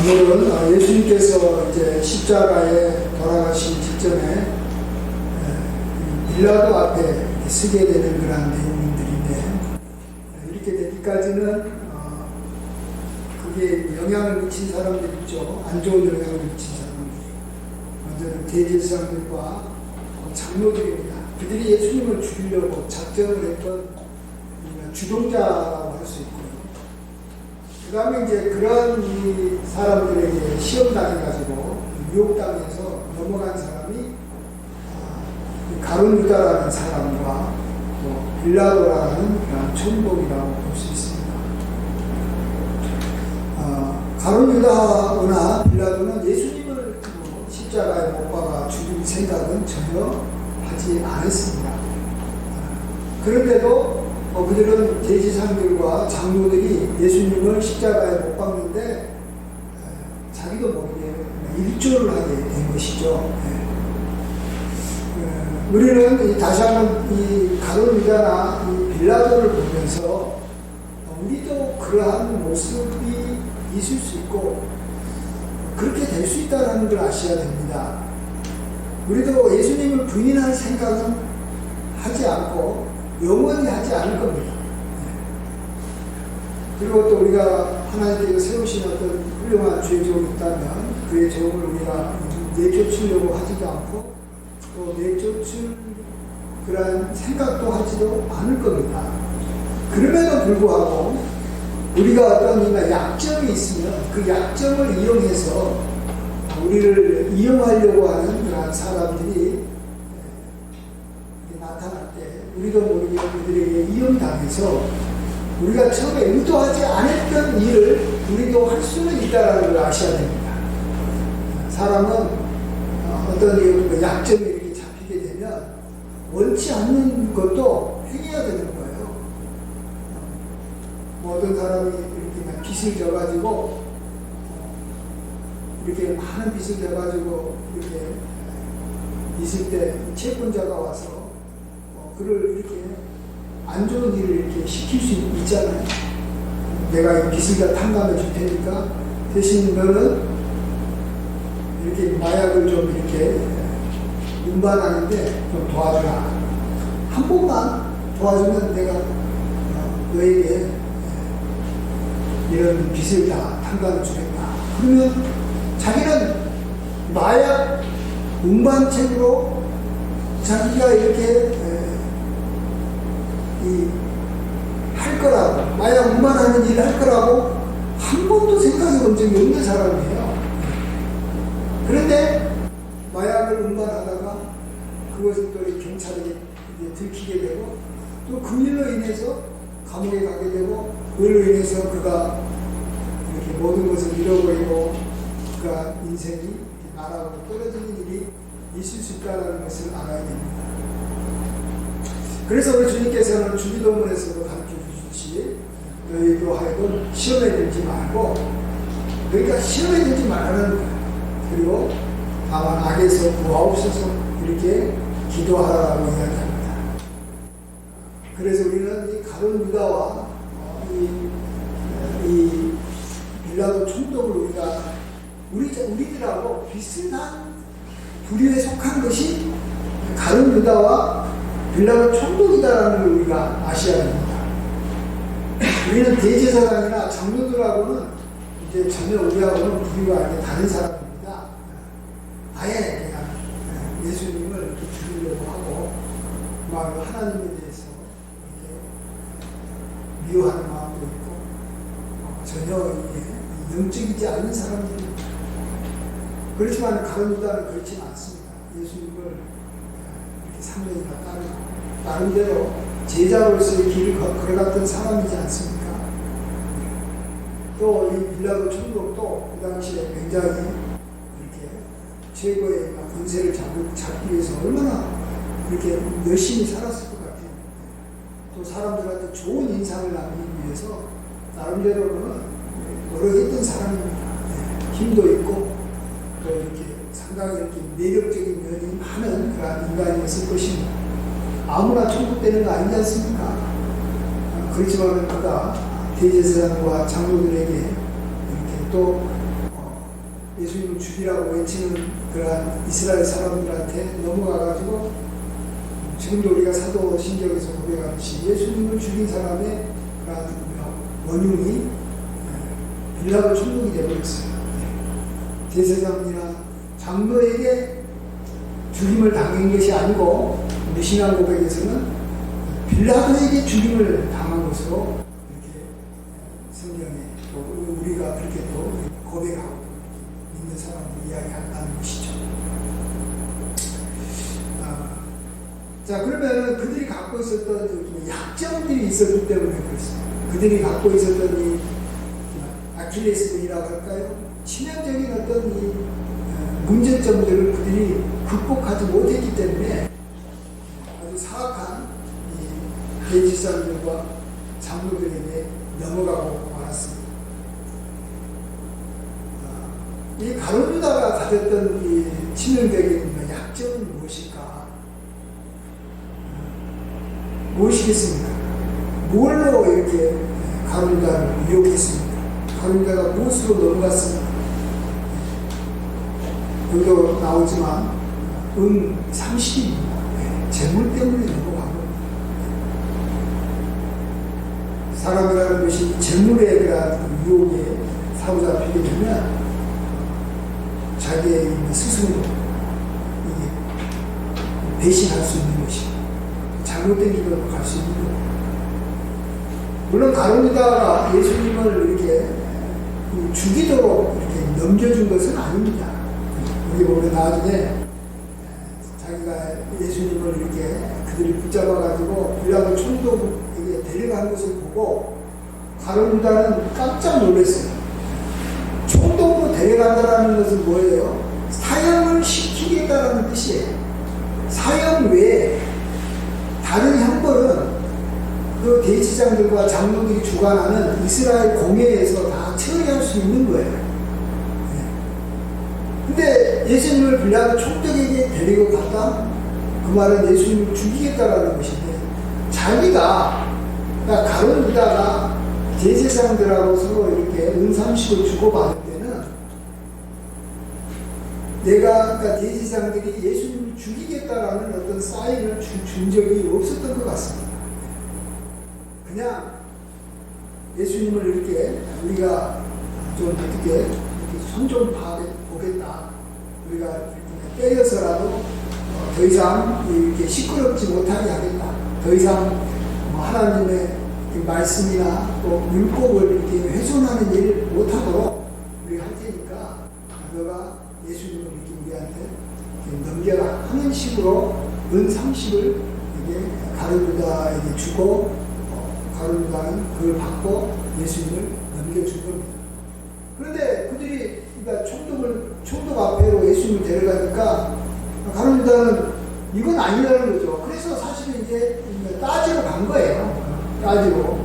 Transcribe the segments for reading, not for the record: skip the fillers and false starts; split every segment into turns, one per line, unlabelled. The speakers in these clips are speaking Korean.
오늘은 예수님께서 이제 십자가에 돌아가신 직전에 빌라도 앞에 서게 되는 그런 내용들인데, 이렇게 되기까지는 그게 영향을 미친 사람들 있죠. 안 좋은 영향을 미친 사람들. 먼저는 대제사장들과 장로들입니다. 그들이 예수님을 죽이려고 작정을 했던 주동자라고 할 수 있고요. 그 다음에 이제 그런 이 사람들에게 시험당해가지고 유혹당해서 넘어간 사람이 가룟 유다라는 사람과 또 빌라도라는 그런 총독이라고 볼 수 있습니다. 가룟 유다나 빌라도는 예수님을 십자가에 못 박아 죽일 생각은 전혀 하지 않았습니다. 그런데도 그들은 대제사장들과 장로들이 예수님을 십자가에 못 박는데 자기도 모르게 일조를 하게 된 것이죠. 우리는 다시 한번 이 가룟 유다나 이 빌라도를 보면서 우리도 그러한 모습이 있을 수 있고 그렇게 될 수 있다는 걸 아셔야 됩니다. 우리도 예수님을 부인할 생각은 하지 않고 영원히 하지 않을 겁니다. 그리고 또 우리가 하나님께서 세우신 어떤 훌륭한 죄종이 있다면 그의 종을 우리가 내쫓으려고 하지도 않고 또 내쫓을 그런 생각도 하지도 않을 겁니다. 그럼에도 불구하고 우리가 어떤 약점이 있으면 그 약점을 이용해서 우리를 이용하려고 하는 그런 사람들이 나타날 때 우리도 모르게 그들에게 이용당해서 우리가 처음에 의도하지 않았던 일을 우리도 할 수는 있다는 걸 아셔야 됩니다. 사람은 어떤 약점에 이렇게 잡히게 되면 원치 않는 것도 행해야 되는 거예요. 어떤 사람이 이렇게 빚을 져가지고 이렇게 많은 빚을 져가지고 이렇게 있을 때 채권자가 와서 그를 이렇게 안 좋은 일을 이렇게 시킬 수 있잖아요. 내가 이 빚을 다 탕감해 줄 테니까 대신 너는 이렇게 마약을 좀 이렇게 운반하는데 좀 도와주라. 한 번만 도와주면 내가 너에게 이런 빚을 다 탕감해 주겠다. 그러면 자기는 마약 운반책으로 자기가 이렇게 할 거라고, 마약 운반하는 일을 할 거라고 한 번도 생각해 본 적이 없는 사람이에요. 그런데 마약을 운반하다가 그것을 또 경찰에게 들키게 되고 또 그 일로 인해서 감옥에 가게 되고 그걸로 인해서 그가 이렇게 모든 것을 잃어버리고 그가 인생이 나락으로 떨어지는 일이 있을 수 있다는 것을 알아야 됩니다. 그래서 우리 주님께서는 주기도문에서도 가르쳐 주시듯이 너희도 하여금 시험에 들지 말고 그러니까 시험에 들지 말라는 거예요. 그리고 다만 악에서 구하옵소서 이렇게 기도하라고 이야기합니다. 그래서 우리는 이 가룟 유다와 이 빌라도 총독을 우리들하고 비슷한 부류에 속한 것이 가룟 유다와 빌라도 총독이다라는 걸 우리가 아셔야 됩니다. 우리는 대제사장이나 장로들하고는 이제 전혀 우리하고는 부류가 아니라 다른 사람입니다. 아예 그냥 예수님을 이렇게 죽이려고 하고 막 하나님에 대해서 이렇게 미워하는 마음도 있고 전혀 영적이지 않는 사람들입니다. 그렇지만 가룟 유다는 그렇지는 않습니다. 예수님을 상명이나 나름대로 제자로서의 길을 걸어갔던 사람이지 않습니까? 또 이 빌라도 총독도 그 당시에 굉장히 이렇게 최고의 권세를 잡기 위해서 얼마나 이렇게 열심히 살았을 것 같아요. 또 사람들한테 좋은 인상을 남기기 위해서 나름대로는 노력했던 사람입니다. 힘도 있고 또 이렇게 상당히 이렇게 매력적인 면이 많은 그런 인간이었을 것입니다. 아무나 총독되는 거 아니지 않습니까? 그렇지만 그가 대제사장과 장로들에게 이렇게 또 예수님을 죽이라고 외치는 그러한 이스라엘 사람들한테 넘어가가지고 지금도 우리가 사도신경에서 고백하듯이 예수님을 죽인 사람의 그러한 원흉이 빌라도 천국이 되어버렸어요. 대제사장이나 장로에게 죽임을 당한 것이 아니고 우리 신앙 고백에서는 빌라도에게 죽임을 당한 것으로 이렇게 성경에 또 우리가 그렇게 또 고백하고 믿는 사람들이 이야기한다는 것이죠. 자, 그러면 그들이 갖고 있었던 약점들이 있었기 때문에 그렇습니다. 그들이 갖고 있었던 이 아킬레스건이라고 할까요? 치명적인 어떤 이 문제점들을 그들이 극복하지 못했기 때문에 아주 사악한 이 대지사들과 장로들에게 넘어가고 말았습니다. 이 가룟 유다가 가졌던 이 치명적인 약점은 무엇일까? 무엇이겠습니까? 뭘로 이렇게 가룟 유다를 유혹했습니까? 가룟 유다가 무엇으로 넘어갔습니까? 여기도 나오지만 은 30입니다. 재물 때문에 넘어간 겁니다. 사람이라는 것이 재물에 대한 유혹에 사로잡히게 되면 자기의 스스로 배신할 수 있는 것이 잘못된 길로 갈 수 있는 거예요. 물론 가룟 유다가 예수님을 이렇게 죽이도록 이렇게 넘겨준 것은 아닙니다. 여기 보면 나중에 자기가 예수님을 이렇게 그들이 붙잡아가지고 빌라도 총독에게 데려간 것을 보고 가룟 유다는 깜짝 놀랐어요. 총독으로 데려간다는 것은 뭐예요? 사형을 시키겠다라는 뜻이에요. 사형 외에 다른 형벌은 그 대지장들과 장로들이 주관하는 이스라엘 공회에서 다 처리할 수 있는 거예요. 근데 예수님을 빌라도 총독에게 데리고 갔다? 그 말은 예수님을 죽이겠다라는 것인데, 자기가, 그러니까 가룟 유다가 대제사장들하고 서로 이렇게 은삼식을 주고받을 때는 그러니까 대제사장들이 예수님을 죽이겠다라는 어떤 사인을 준 적이 없었던 것 같습니다. 그냥 예수님을 이렇게 우리가 좀 어떻게 손 좀 보겠다. 우리가 이렇게 때려서라도 더 이상 이렇게 시끄럽지 못하게 하겠다. 더 이상 하나님의 말씀이나 또 율법을 이렇게 훼손하는 일을 못하도록 우리가 할 테니까 너가 예수님을 이렇게 우리한테 이렇게 넘겨라 하는 식으로 은 30을 이게 가룟 유다에게 주고 가룟 유다는 그걸 받고 예수님을 넘겨준 겁니다. 그런데 그들이 그러니까 총독 앞에로 예수님을 데려가니까 가룟 유다는 이건 아니라는 거죠. 그래서 사실은 이제 따지러 간 거예요. 따지러.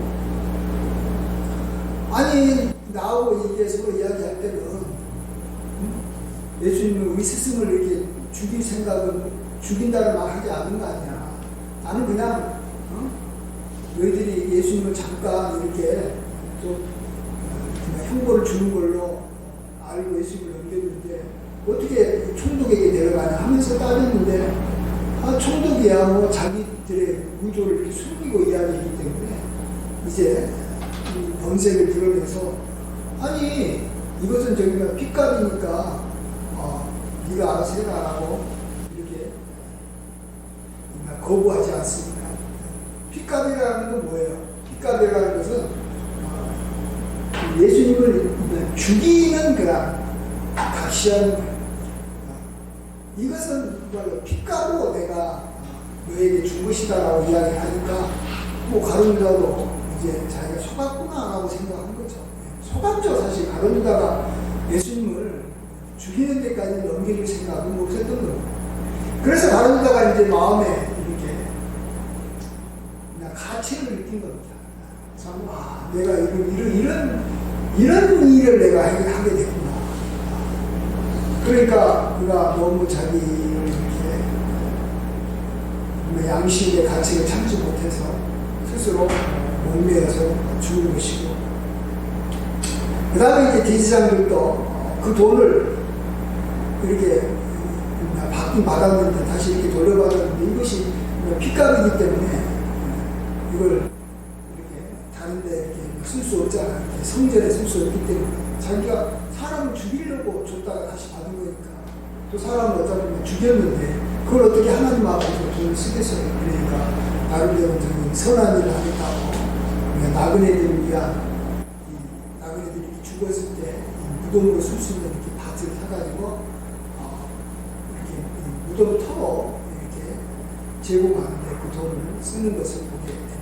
아니 나하고 이게 서로 이야기할 때는 예수님을 우리 스승을 이렇게 죽일 생각은 죽인다는 말 하지 않는 거 아니야. 나는 그냥 너희들이 예수님을 잠깐 이렇게 좀 형벌을 주는 걸로 알고 예수님을 넘겼는데 어떻게 총독에게 데려가냐 하면서 따졌는데 총독이야 뭐 자기들의 구조를 이렇게 숨기고 이야기하기 때문에 이제 이 본색을 드러내서 아니 이것은 저기가 핏값이니까 네가 알아서 해라라고 이렇게 거부하지 않습니다. 핏값이라는 건 뭐예요? 핏값이라는 것은 예수님을 죽이는 그런 각시하는 거예요. 이것은 핏값으로 내가 너에게 준 것이다라고 이야기하니까 뭐 가룟 유다도 이제 자기가 속았구나 하고 생각한 거죠. 속았죠. 사실 가룟 유다가 예수님을 죽이는 데까지 넘길 생각은 없었던 거예요. 그래서 가룟 유다가 이제 마음에 이렇게 그냥 가치를 느낀 겁니다. 참, 내가 이런 일을 내가 하게 됐구나. 그러니까 그가 너무 자기를 이렇게 양심의 가치를 참지 못해서 스스로 목매어서 죽은 것이고, 그 다음에 이제 대지장들도 그 돈을 이렇게 받긴 받았는데 다시 이렇게 돌려받았는데 이것이 핏값이기 때문에 이걸 이렇게 다른데 이렇게 쓸 수 없잖아. 성전에 쓸 수 없기 때문에 자기가 사람을 죽이려고 줬다가 다시 받은 거니까 또 사람을 어쩌다 보면 죽였는데 그걸 어떻게 하나님 앞에서 돈을 쓰겠어요. 그러니까 나름대로 선한 일을 하겠다고 나그네들을 위한 나그네들이 죽었을 때 무덤으로 쓸 수 있는 이렇게 밭을 사가지고 이렇게 무덤 터로 이렇게 제공하는데 그 돈을 쓰는 것을 보게 됩니다.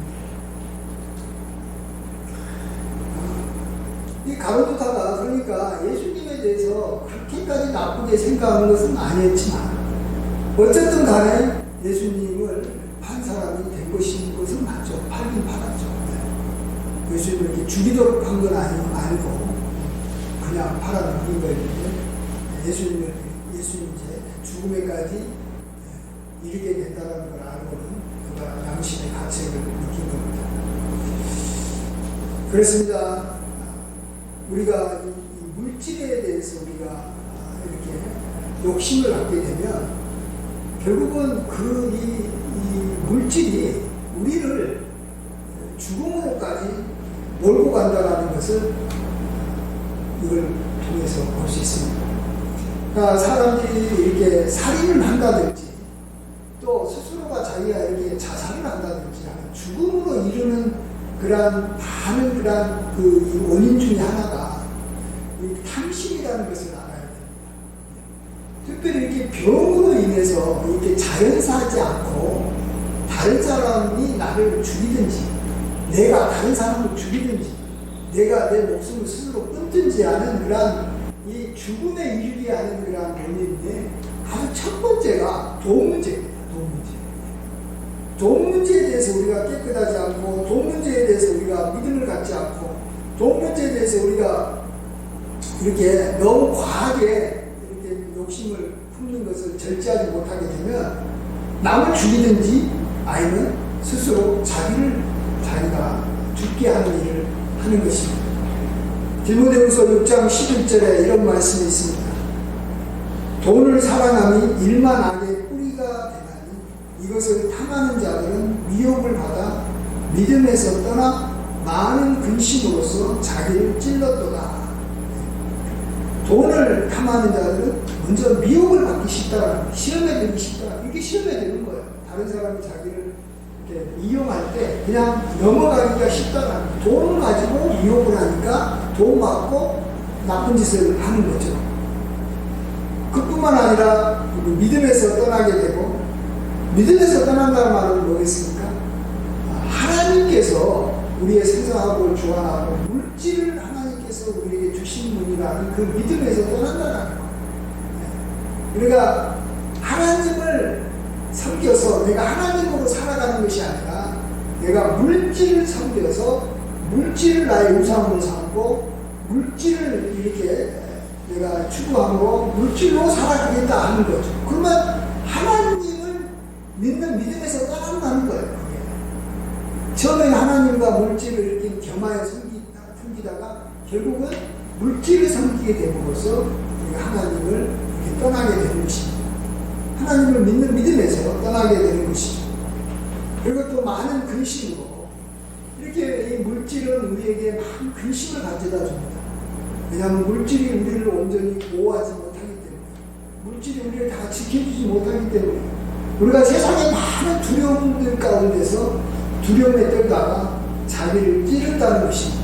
이 가룟유다가 그러니까 예수님에 대해서 그렇게까지 나쁘게 생각하는 것은 아니었지만 어쨌든 간에 예수님을 판 사람이 된 것은 맞죠. 팔긴 팔았죠. 예수님을 이렇게 죽이도록 한 건 아니고 그냥 팔아넘긴 거였는데 예수님 이제 죽음에까지 이르게 된다는 걸 알고는 그가 양심의 가책을 느낀 겁니다. 그렇습니다. 우리가 이 물질에 대해서 우리가 이렇게 욕심을 갖게 되면 결국은 이 물질이 우리를 죽음으로까지 몰고 간다는 것을 이걸 통해서 볼 수 있습니다. 그러니까 사람들이 이렇게 살인을 한다든지 또 스스로가 자기가 이렇게 자살을 한다든지 하는 죽음으로 이르는 많은 그 원인 중에 하나가 이 탐심이라는 것을 알아야 됩니다. 특별히 이렇게 병으로 인해서 이렇게 자연사하지 않고 다른 사람이 나를 죽이든지 내가 다른 사람을 죽이든지 내가 내 목숨을 스스로 끊든지 하는 이 죽음에 이르게 하는 원인인데 아주 첫 번째가 돈 문제입니다. 돈 문제에 대해서 우리가 깨끗하지 않고 돈 문제에 대해서 우리가 믿음을 갖지 않고 돈 문제에 대해서 우리가 이렇게 너무 과하게 이렇게 욕심을 품는 것을 절제하지 못하게 되면 남을 죽이든지 아니면 스스로 자기가 죽게 하는 일을 하는 것입니다. 디모데후서 6장 11절에 이런 말씀이 있습니다. 돈을 사랑함이 일만 악의 뿌리가 되나니 이것을 탐하는 자들은 미혹을 받아 믿음에서 떠나 많은 근심으로써 자기를 찔렀도다. 돈을 탐하는 자들은 먼저 미혹을 받기 쉽다. 시험에 들기 쉽다. 이게 시험에 드는 거예요. 다른 사람이 자기를 이렇게 이용할 때 그냥 넘어가기가 쉽다. 돈을 가지고 미혹을 하니까 돈 받고 나쁜 짓을 하는 거죠. 그뿐만 아니라 믿음에서 떠나게 되고 믿음에서 떠난다는 말은 뭐겠습니까? 하나님께서 우리의 생사학을 주관하고 물질을 하나님께서 우리에게 주신 분이라는 그 믿음에서 떠난다는 거예요. 그러니까 하나님을 섬겨서 내가 하나님으로 살아가는 것이 아니라 내가 물질을 섬겨서 물질을 나의 우상으로 삼고 물질을 이렇게 내가 추구함으로 물질로 살아가겠다 하는 거죠. 그러면 하나님을 믿는 믿음에서 떠난다는 거예요. 그게. 처음에 하나님과 물질을 이렇게 겸하여 섬기다가 결국은 물질을 섬기게 됨으로써 우리가 하나님을 이렇게 떠나게 되는 것입니다. 하나님을 믿는 믿음에서 떠나게 되는 것이죠. 그리고 또 많은 근심으로 이렇게 이 물질은 우리에게 많은 근심을 가져다 줍니다. 왜냐하면 물질이 우리를 온전히 보호하지 못하기 때문에 물질이 우리를 다 지켜주지 못하기 때문에 우리가 세상에 많은 두려움들 가운데서 두려움에 떨다가 자기를 찌른다는 것입니다.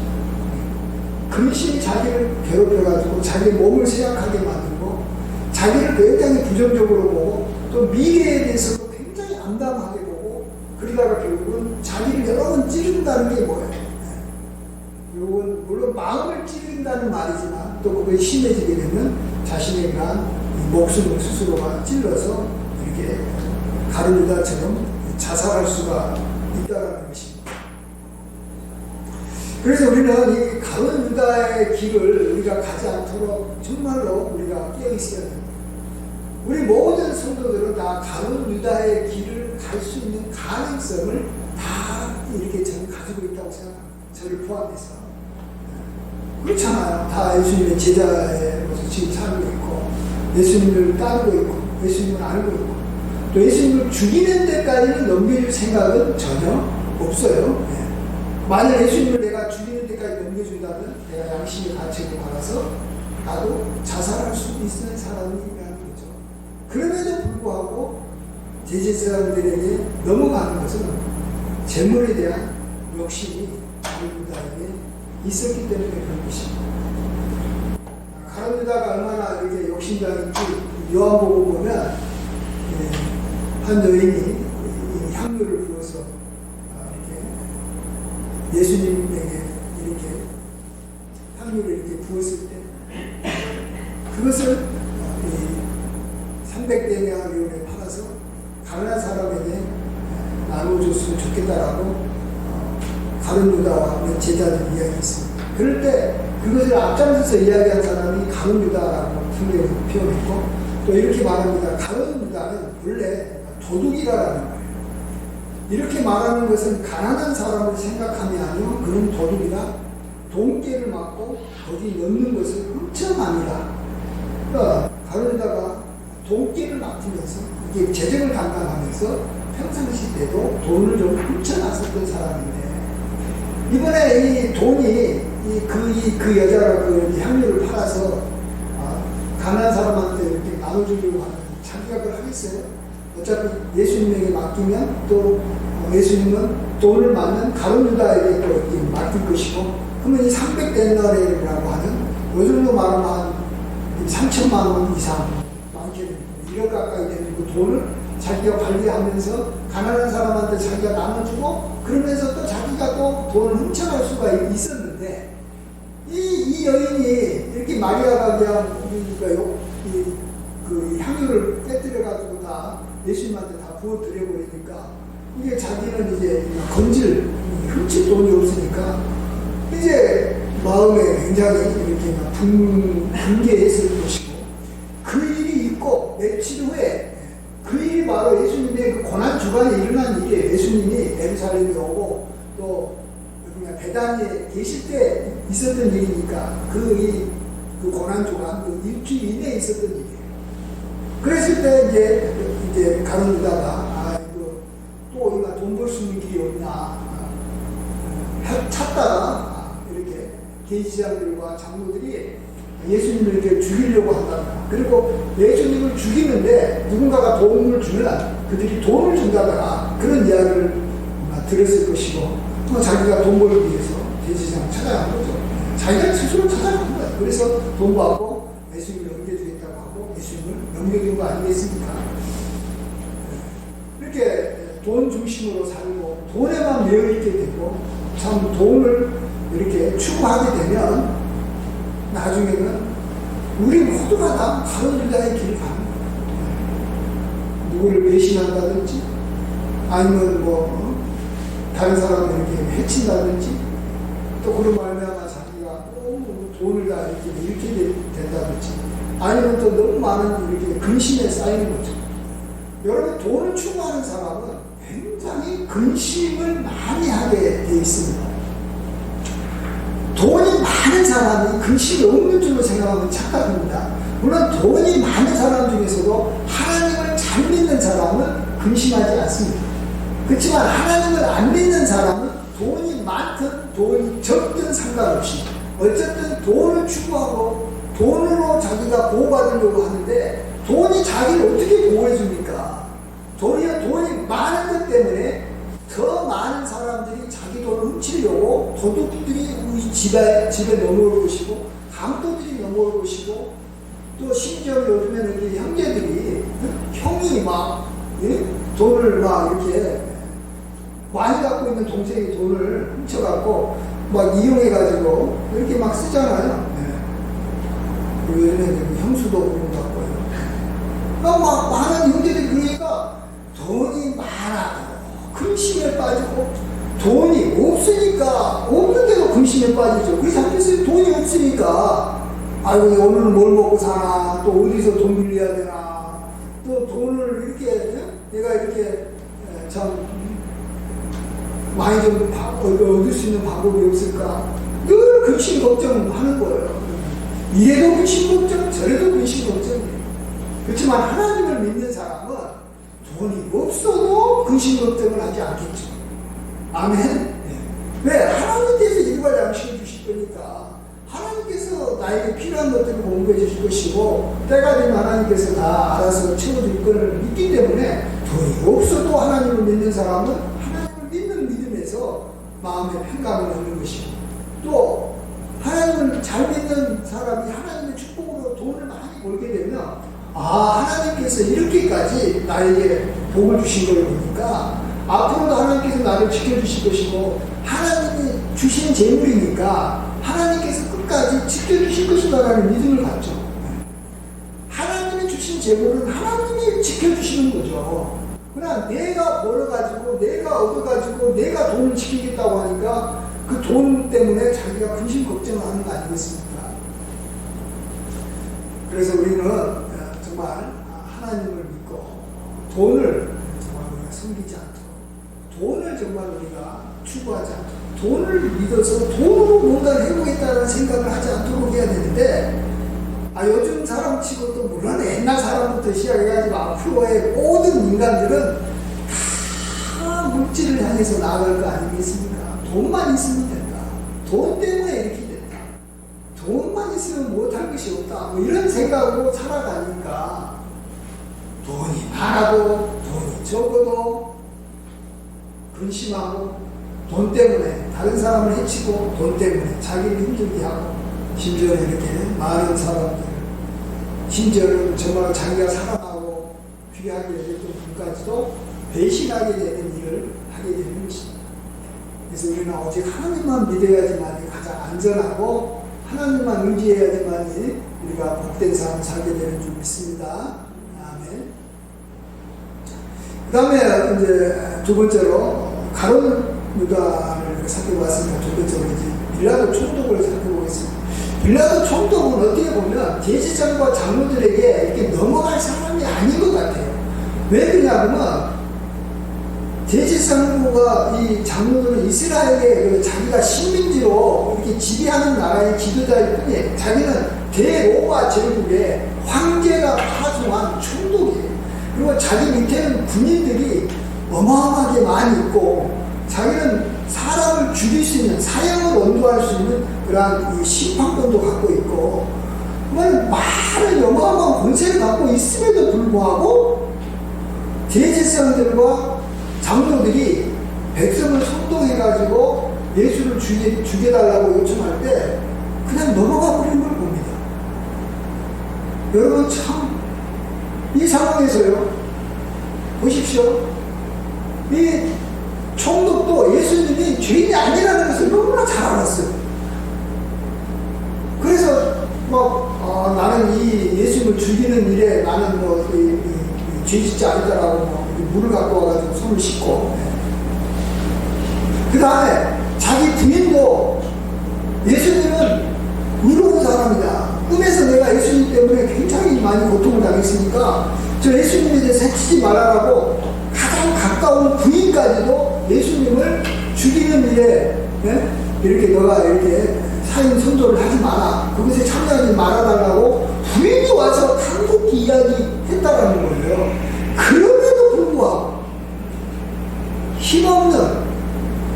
근심이 자기를 괴롭혀가지고 자기 몸을 쇠약하게 만들고 자기를 굉장히 부정적으로 보고 또 미래에 대해서도 굉장히 암담하게 보고 그러다가 결국은 자기를 여러 번 찌른다는 게 뭐예요? 결국은 물론 마음을 찌른다는 말이지만 또 그게 심해지게 되면 자신의 목숨을 스스로가 찔러서 이렇게 가룟유다처럼 자살할 수가 있다는 것입니다. 그래서 우리는 이 가룟유다의 길을 우리가 가지 않도록 정말로 우리가 깨어 있어야 됩니다. 우리 모든 성도들은 다 가룟유다의 길을 갈 수 있는 가능성을 다 이렇게 저는 가지고 있다고 생각합니다. 저를 포함해서. 그렇잖아요. 다 예수님의 제자로서 지금 살고 있고 예수님을 따르고 있고 예수님을 알고 있고 또 예수님을 죽이는 데까지는 넘겨줄 생각은 전혀 없어요. 만약 예수님을 내가 죽이는 데까지 넘겨준다면 내가 양심의 가책을 받아서 나도 자살할 수 있는 사람이라는 거죠. 그럼에도 불구하고 대제사장들에게 넘어가는 것은 재물에 대한 욕심이 가룟 유다에게 있었기 때문에 그런 것입니다. 가룟 유다가 얼마나 이렇게 욕심장인지 요한복음 보면 한 여인이 향유를 부어서 이렇게 예수님에게 이렇게 향유를 이렇게 부었을 때 그것을 300데나리온에 팔아서 가난한 사람에게 나눠줬으면 좋겠다라고 가룟 유다와 제자들이 이야기했습니다. 그럴 때 그것을 앞장서서 이야기한 사람이 가룟 유다라고 성경에 표현했고 또 이렇게 말합니다. 가룟 유다는 원래 도둑이라는 거예요. 이렇게 말하는 것은 가난한 사람을 생각함이 아니요 그는 도둑이라 돈깨를 맞고 거기 넣는 것을 훔쳐갑니다. 그러니까 가룟 유다가 돈깨를 맡으면서 이게 재정을 담당하면서 평상시 때도 돈을 좀 훔쳐놨었던 사람인데 이번에 이 돈이 그 여자가 그 향유를 팔아서 가난한 사람한테 이렇게 나눠주려고 하는 자기가 그걸 하겠어요? 어차피 예수님에게 맡기면 또 예수님은 돈을 맡는 가룟 유다에게 또 이렇게 맡길 것이고 그러면 이 300데나리온이라고 하는 요 정도 말하면 한 3천만 원 이상 많게는 1억 가까이 되는 그 돈을 자기가 관리하면서 가난한 사람한테 자기가 나눠주고 그러면서 또 자기가 또 돈을 훔쳐갈 수가 있었는데 이 여인이 이렇게 마리아가 그냥 그 향유를 깨뜨려가지고 다 예수님한테 다 부어드려버리니까 이게 자기는 이제 훔칠 돈이 없으니까 이제 마음에 굉장히 이렇게 분개했을 것이고 그 일이 있고 며칠 후에 그 일이 바로 예수님의 그 고난주간에 일어난 일이에요. 예수님이 예루살렘에 오고 또 그냥 베다니에 계실 때 있었던 일이니까 그 고난주간 그 일주일 이내에 있었던 일이에요. 그랬을 때 이제 가룟 유다가 또 이거 돈 벌 수 있는 길이 없나 찾다가 이렇게 계시장들과 장로들이 예수님을 이렇게 죽이려고 한다. 그리고 예수님을 죽이는데 누군가가 도움을 주면 그들이 돈을 준다거나 그런 이야기를 들었을 것이고 자기가 돈 벌기 위해서 대제사장을 찾아간 거죠. 자기가 스스로 찾아간 거예요. 그래서 돈 받고 예수님을 넘겨주겠다고 하고 예수님을 넘겨준 거 아니겠습니까? 이렇게 돈 중심으로 살고 돈에만 매여있게 되고 참 돈을 이렇게 추구하게 되면 나중에는 우리 모두가 다 가룟 유다의 길을 가는 거예요. 누구를 배신한다든지 아니면 다른 사람을 이렇게 해친다든지 또 그런 말미암아 자기가 너무 돈을 다 이렇게 된다든지 아니면 또 너무 많은 이렇게 근심에 쌓이는 거죠. 여러분 돈을 추구하는 사람은 굉장히 근심을 많이 하게 돼 있습니다. 돈이 많은 사람이 근심이 없는 줄로 생각하면 착각입니다. 물론 돈이 많은 사람 중에서도 하나님을 잘 믿는 사람은 근심하지 않습니다. 그렇지만 하나님을 안 믿는 사람은 돈이 많든 돈이 적든 상관없이 어쨌든 돈을 추구하고 돈으로 자기가 보호받으려고 하는데 돈이 자기를 어떻게 보호해줍니까? 돈이 많은 것 때문에 더 많은 사람들이 자기 돈을 훔치려고 도둑들이 우리 집에 넘어올 것이고 강도들이 넘어올 것이고 또 심지어 요즘에는 우리 형제들이 형이 막 돈을 막 이렇게 많이 갖고 있는 동생이 돈을 훔쳐갖고 막 이용해가지고 이렇게 막 쓰잖아요. 요즘에는 형수도 그런 것 같고요. 막 많은 형제들이 그러니까 돈이 많아도 근심에 빠지고 돈이 없으니까 없는데도 근심에 빠지죠. 그래서 하필 돈이 없으니까 아이고 오늘은 뭘 먹고 사나 또 어디서 돈 빌려야 되나 또 돈을 이렇게 내가 이렇게 참 많이 좀 얻을 수 있는 방법이 없을까 늘 근심 걱정하는 거예요. 이래도 근심 걱정 저래도 근심 걱정이에요. 그렇지만 하나님을 믿는 사람은 돈이 없어도 근심 걱정을 하지 않겠죠. 아멘. 네. 왜? 하나님께서 일과 양식을 주실 거니까 하나님께서 나에게 필요한 것들을 공급해 주실 것이고 때가 되면 하나님께서 다 알아서 채워줄 것을 믿기 때문에 돈이 없어도 하나님을 믿는 사람은 하나님을 믿는 믿음에서 마음의 평강을 얻는 것이고 또 하나님을 잘 믿는 사람이 하나님의 축복으로 돈을 많이 벌게 되면 하나님께서 이렇게까지 나에게 복을 주신 걸 보니까 앞으로도 하나님께서 나를 지켜주실 것이고 하나님이 주신 재물이니까 하나님께서 끝까지 지켜주실 것이다라는 믿음을 갖죠. 하나님이 주신 재물은 하나님이 지켜주시는 거죠. 그러나 내가 벌어가지고 내가 얻어가지고 내가 돈을 지키겠다고 하니까 그 돈 때문에 자기가 근심 걱정을 하는 거 아니겠습니까? 그래서 우리는 정말 하나님을 믿고 돈을 정말 우리가 섬기지 않도록 돈을 정말 우리가 추구하지 않도록 돈을 믿어서 돈으로 뭔가를 해보겠다는 생각을 하지 않도록 해야 되는데 요즘 사람치고 또 물론 옛날 사람부터 시작해가지고 앞으로의 모든 인간들은 다 물질을 향해서 나아갈 거 아니겠습니까? 돈만 있으면 된다. 돈 때문에 이렇게 된다. 돈만 있으면 못할 것이 없다. 뭐 이런 생각으로 살아가니까 돈이 많아도 돈이 적어도 근심하고 돈 때문에 다른 사람을 해치고 돈 때문에 자기를 힘들게 하고 심지어는 이렇게 많은 사람들 심지어는 정말 자기가 사랑하고 귀하게 여겼던 분까지도 배신하게 되는 일을 하게 되는 것입니다. 그래서 우리는 오직 하나님만 믿어야지만이 가장 안전하고 하나님만 의지해야지만이 우리가 복된 삶을 살게 되는 줄 믿습니다. 아멘. 그 다음에 이제 두 번째로 가룟 유다를 살펴봤으니까 두 번째로 이제 빌라도 총독을 살펴보겠습니다. 빌라도 총독은 어떻게 보면 대제사장과 장로들에게 이렇게 넘어갈 사람이 아닌 것 같아요. 왜 그러냐면 대제사장과 이 장로들은 이스라엘의 자기가 식민지로 이렇게 지배하는 나라의 지도자일 뿐이에요. 자기는 대로마 제국의 황제가 파송한 총독이에요. 그리고 자기 밑에는 군인들이 어마어마하게 많이 있고 자기는 사람을 죽일 수 있는 사형을 언도할 수 있는 그러한 심판권도 갖고 있고 많은 어마어마한 권세를 갖고 있음에도 불구하고 대제사장들과 장로들이 백성을 선동해가지고 예수를 죽여달라고 요청할 때 그냥 넘어가 버리는 걸 봅니다. 여러분 참 이 상황에서요 보십시오. 이 총독도 예수님이 죄인이 아니라는 것을 너무나 잘 알았어요. 그래서 나는 이 예수님을 죽이는 일에 나는 죄 짓지 않다라고 물을 갖고 와가지고 손을 씻고 그 다음에 자기 부인도 예수님은 의로운 사람이다. 꿈에서 내가 예수님 때문에 굉장히 많이 고통을 당했으니까 저 예수님에 대해서 해치지 말아라고 가장 가까운 부인까지도 예수님을 죽이는 일에 이렇게 너가 이렇게 사형 선고를 하지 마라. 그것에 참여하지 말아달라고 부인이 와서 간곡히 이야기했다라는 거예요. 그럼에도 불구하고 힘없는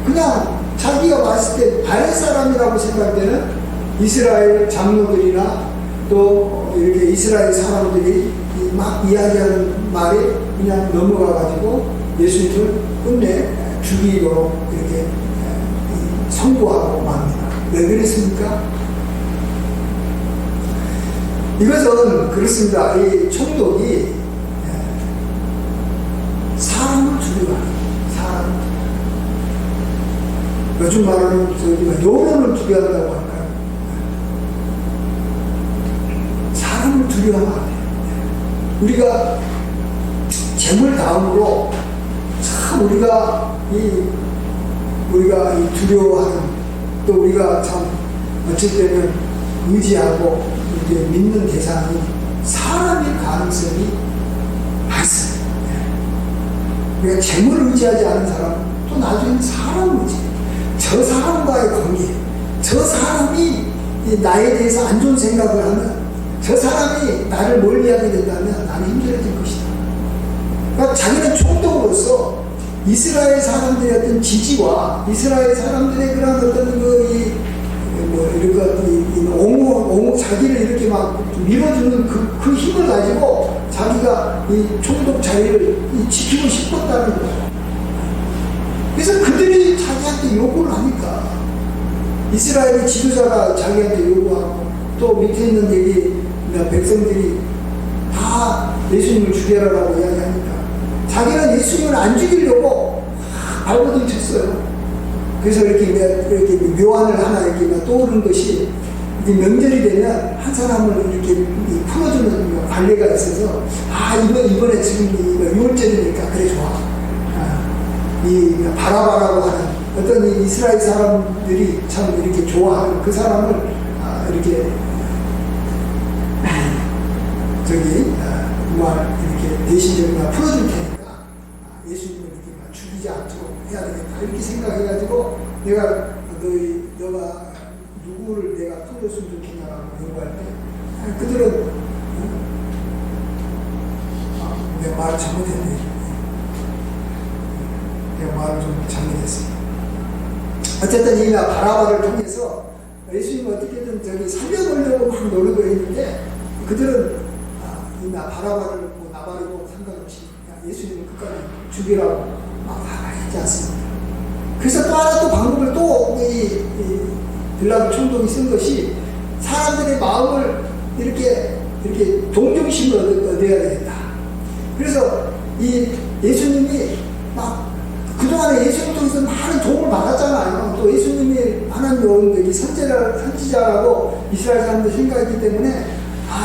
그냥 자기가 봤을 때 바렛 사람이라고 생각되는 이스라엘 장로들이나 또 이렇게 이스라엘 사람들이 막 이야기하는 말에 그냥 넘어가가지고 예수님을 끝내 죽이도록 이렇게 선고하고 맙니다. 왜 그랬습니까? 이것은 그렇습니다. 이 총독이 사람을 죽여가는 사람. 요즘 말하는 여론을 죽여간다고 할까요? 사람을 두려워하면 안 돼요. 우리가 재물 다음으로 참 우리가 이 두려워하는 또 우리가 참 어쩔 때는 의지하고 이제 믿는 대상이 사람일 가능성이 많습니다. 우리가 재물을 의지하지 않은 사람 또 나중에는 사람을 의지해요. 저 사람과의 관계, 저 사람이 나에 대해서 안 좋은 생각을 하면 저 사람이 나를 멀리하게 된다면 나는 힘들어질 것이다. 그러니까 자기는 총독으로서 이스라엘 사람들의 어떤 지지와 이스라엘 사람들의 그런 어떤 옹호 자기를 이렇게 막 밀어주는 그 힘을 가지고 자기가 이 총독 자리를 지키고 싶었다는 거예요. 그래서 그들이 자기한테 요구를 하니까 이스라엘의 지도자가 자기한테 요구하고 또 밑에 있는 여기 백성들이 다 예수님을 죽여라라고 이야기하니까 자기는 예수님을 안 죽이려고 발버둥 쳤어요. 그래서 이렇게 묘안을 하나 이렇게 떠오르는 것이 이제 명절이 되면 한 사람을 이렇게 풀어주는 관례가 있어서 이번에 지금 6월절이니까 그래 좋아. 이 바라바라고 하는 어떤 이 이스라엘 사람들이 참 이렇게 좋아하는 그 사람을 이렇게 이렇게 대신적으로 풀어줄 테니까 예수님을 이렇게 죽이지 않도록 해야 되겠다 이렇게 생각해가지고 너가 누구를 내가 풀어줬으면 좋겠냐라고 요구할 때 그들은 내가 말을 잘못했네. 내가 말을 좀 잘못했습니다. 어쨌든 이 바라바를 통해서 예수님은 어떻게든 살려보려고 막 노력을 했는데 그들은 이 바라바를 나발이고 상관없이 예수님을 끝까지 죽이라고 막 하지 않습니다. 그래서 또 하나 또 방법을 또 빌라도 총독이 쓴 것이 사람들의 마음을 이렇게 동정심을 얻어야 되겠다. 그래서 이 예수님이 막 그동안에 예수님 통해서 많은 도움을 받았잖아요. 또 예수님이 하나님 선지자라고 이스라엘 사람들 생각했기 때문에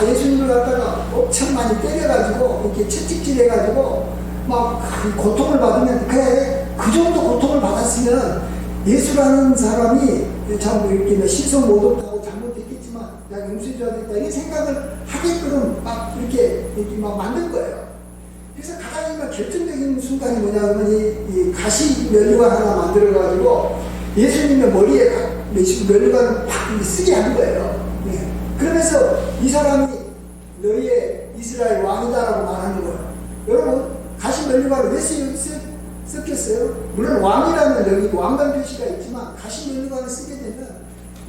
예수님을 갖다가 엄청 많이 때려가지고 이렇게 채찍질 해가지고 막 고통을 받으면 그래 그 정도 고통을 받았으면 예수라는 사람이 참 이렇게 신성 모독하고 잘못했겠지만 야 용서해줘야 되겠다 이런 생각을 하게끔 막 이렇게 막 만든 거예요. 그래서 가장 결정적인 순간이 뭐냐면 이 가시 면류관 하나 만들어가지고 예수님의 머리에 면류관을 팍 쓰게 한 거예요. 네. 그러면서 이 사람이 너희의 이스라엘 왕이다라고 말하는 거예요. 여러분 가시 면류관을 왜 썼겠어요? 물론 왕이라는 여기 왕관 표시가 있지만 가시 면류관을 쓰게 되면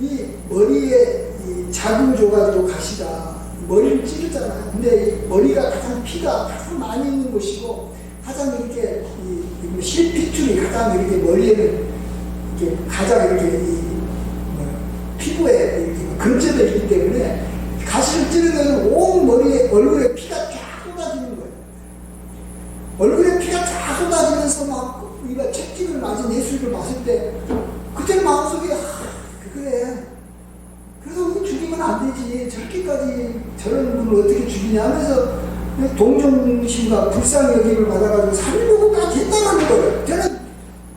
이 머리에 이 자극을 줘가지고 가시가 머리를 찌르잖아요. 근데 이 머리가 피가 가장 많이 있는 곳이고 가장 이렇게 실핏줄이 가장 이렇게 머리에는 이렇게 가장 이렇게 피부에 이렇게 근접해 있기 때문에 가시를 찌르면 온 머리에 얼굴에 피가 쫙 쏟아지는 거예요. 얼굴에 피가 쫙 쏟아지면서 막 우리가 채찍을 맞은 예수를 봤을 때 그때 마음속에 그래 그래서 죽이면 안 되지 저렇게까지 저런 분을 어떻게 죽이냐 하면서 동정심과 불쌍히 여김을 받아가지고 살리려고까지 했다는 거예요. 저는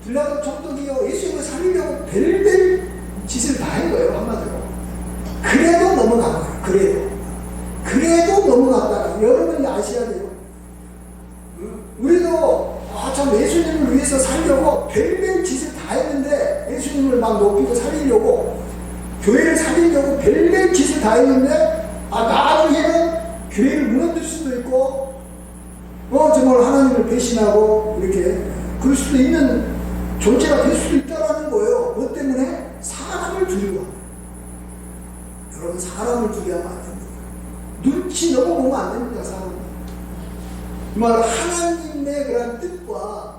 빌라도 총독이요 예수님을 살리려고 별별 짓을 다 한 거예요. 한마디로. 그래도 넘어간 거예요. 그래도 넘어갔다. 여러분이 아셔야 돼요. 우리도 참 예수님을 위해서 살려고 별별 짓을 다 했는데 예수님을 막 높이고 살리려고 교회를 살리려고 별별 짓을 다 했는데 나중에는 교회를 무너뜨릴 수도 있고 정말 하나님을 배신하고 이렇게 그럴 수도 있는 존재가 될 수도 있다라는 거예요. 뭐 때문에? 사람을 두려워. 여러분 사람을 두려워하면 안 됩니다. 눈치 너무 보면 안 됩니다. 사람은. 정말 하나님의 그런 뜻과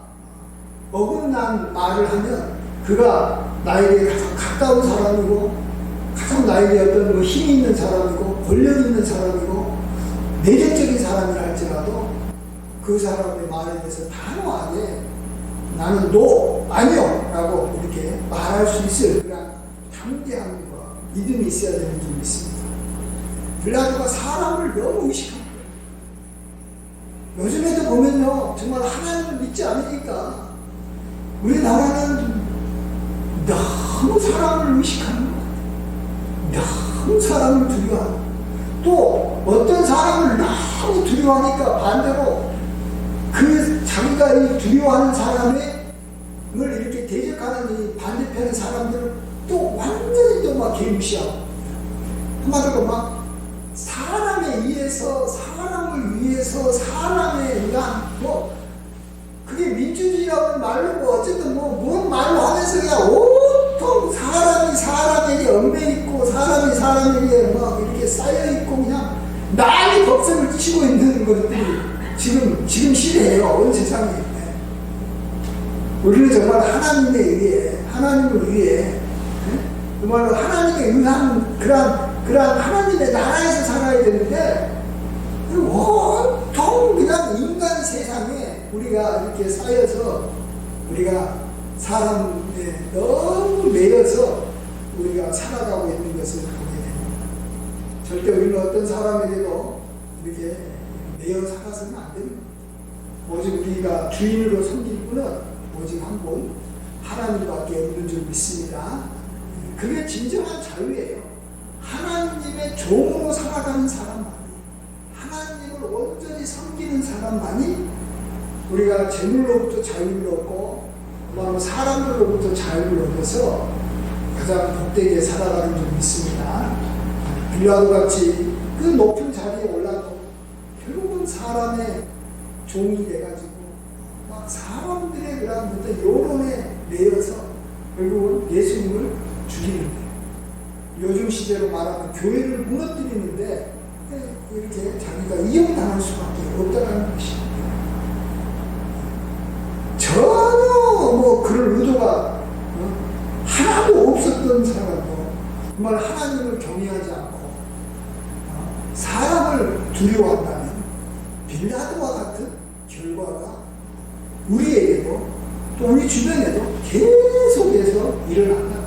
어긋난 말을 하면 그가 나에게 가장 가까운 사람이고 가장 나에게 어떤 힘이 있는 사람이고 권력 있는 사람이고 내적적인 사람이라 할지라도 그 사람의 말에 대해서 단호하게 나는 아니요 라고 이렇게 말할 수 있을 그런 담대함과 믿음이 있어야 되는 줄 믿습니다. 빌라도가 사람을 너무 의식한 거예요. 요즘에도 보면요 정말 하나님을 믿지 않으니까 우리나라는 너무 사람을 의식하는 것 같아요. 너무 사람을 두려워하고 또 어떤 사람을 너무 두려워하니까 반대로 그 자기가 이 두려워하는 사람을 이렇게 대적하는 이 반대편의 사람들을 또 완전히 또 막 개무시하고 한마디로 막 사람에 의해서, 사람을 위해서, 사람에 의한, 그게 민주주의라는 말로 어쨌든 뭔 말로 하면서 그냥 온통 사람이 사람에게 얽매있고, 사람이 사람에게 이렇게 쌓여있고, 그냥 난리 법석을 치고 있는 것들이 지금 시대예요. 온 세상에. 우리는 정말 하나님에 의해, 하나님을 위해, 정말로 하나님에 의한 그러한 하나님의 나라에서 살아야 되는데, 온통 그냥 인간 세상에 우리가 이렇게 쌓여서 우리가 사람에 너무 매여서 우리가 살아가고 있는 것을 보게 됩니다. 절대 우리는 어떤 사람에게도 이렇게 매여 살아서는 안 됩니다. 오직 우리가 주인으로 섬길 분은 오직 한 분 하나님밖에 없는 줄 믿습니다. 그게 진정한 자유예요. 하나님의 종으로 살아가는 사람만이, 하나님을 온전히 섬기는 사람만이 우리가 재물로부터 자유를 얻고 사람들로부터 자유를 얻어서 가장 복되게 살아가는 줄 믿습니다. 빌라도 같이 그 높은 자리에 올라도 결국은 사람의 종이 돼가지고 막 사람들의 그런 어떤 여론에 매여서 결국은 예수님을 죽이는 거예요. 요즘 시대로 말하면 교회를 무너뜨리는데 이렇게 자기가 이용당할 수밖에 없다는 것입니다. 전혀 그럴 의도가 하나도 없었던 사람도 정말 하나님을 경외하지 않고 사람을 두려워한다면 빌라도와 같은 결과가 우리에게도 또 우리 주변에도 계속해서 일어난다.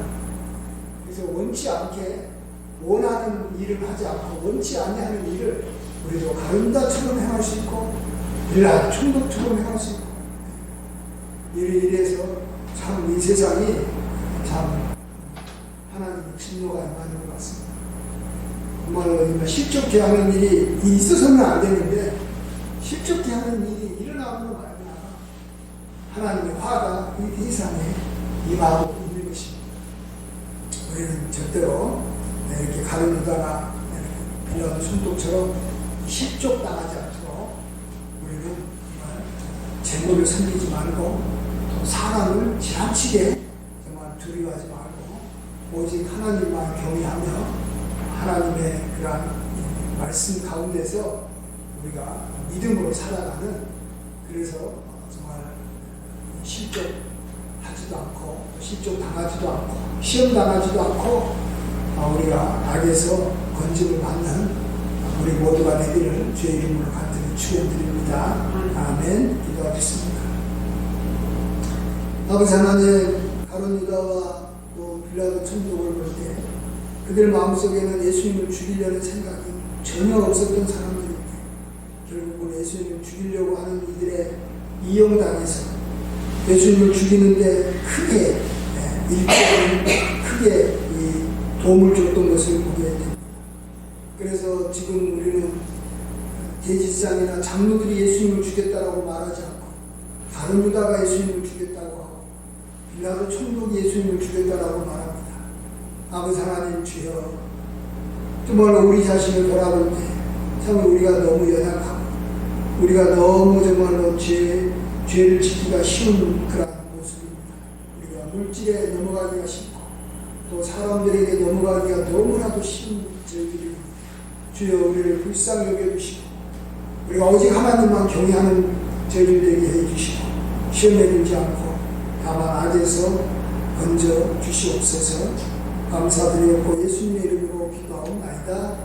그래서 원치 않게 원하는 일을 하지 않고 원치 않는 일을 우리도 가룟다처럼 행할 수 있고 빌라도 총독처럼 행할 수 있고 이래서 참 이 세상이 참 하나님의 진노가 임하는 것 같습니다. 정말로 실족해 하는 일이 있어서는 안 되는데 실족해 하는 일이 일어나는 거 말이야. 하나님의 화가 이 세상에 임하고 있는 것입니다. 우리는 절대로 이렇게 가룟유다나 빌라도 총독처럼 실족당하지 않도록 우리는 정말 재물을 섬기지 말고 또 사람을 지나치게 정말 두려워하지 말고 오직 하나님만 경외하며 하나님의 그러한 말씀 가운데서 우리가 믿음으로 살아가는, 그래서 정말 실족하지도 않고 실족당하지도 않고 시험당하지도 않고 우리가 악에서 건짐을 받는 우리 모두가 되기를 주의 이름으로 간절히 축원드립니다. 아멘. 기도하겠습니다. 아버지 하나님, 가룟유다와 또 빌라도 총독을 볼 때 그들 마음속에는 예수님을 죽이려는 생각이 전혀 없었던 사람들인데 결국은 예수님을 죽이려고 하는 이들의 이용당해서 예수님을 죽이는데 크게 크게 도움을 줬던 것을 보게 됩니다. 그래서 지금 우리는 대제사장이나 장로들이 예수님을 죽였다라고 말하지 않고 가룟유다가 예수님을 죽였다고 하고 빌라도 총독이 예수님을 죽였다라고 말합니다. 아버지 하나님 주여, 정말로 우리 자신을 돌아볼 때 참 우리가 너무 연약하고 우리가 너무 정말로 죄를 짓기가 쉬운 그런 모습입니다. 우리가 물질에 넘어가기가 쉽고 또 사람들에게 넘어가기가 너무나도 쉬운 저희들입니다. 주여 우리를 불쌍히 여겨주시고 우리가 오직 하나님만 경외하는 저희들 되게 해주시고 시험에 들지 않고 다만 악에서 건져 주시옵소서. 감사드리고 예수님의 이름으로 기도하옵나이다.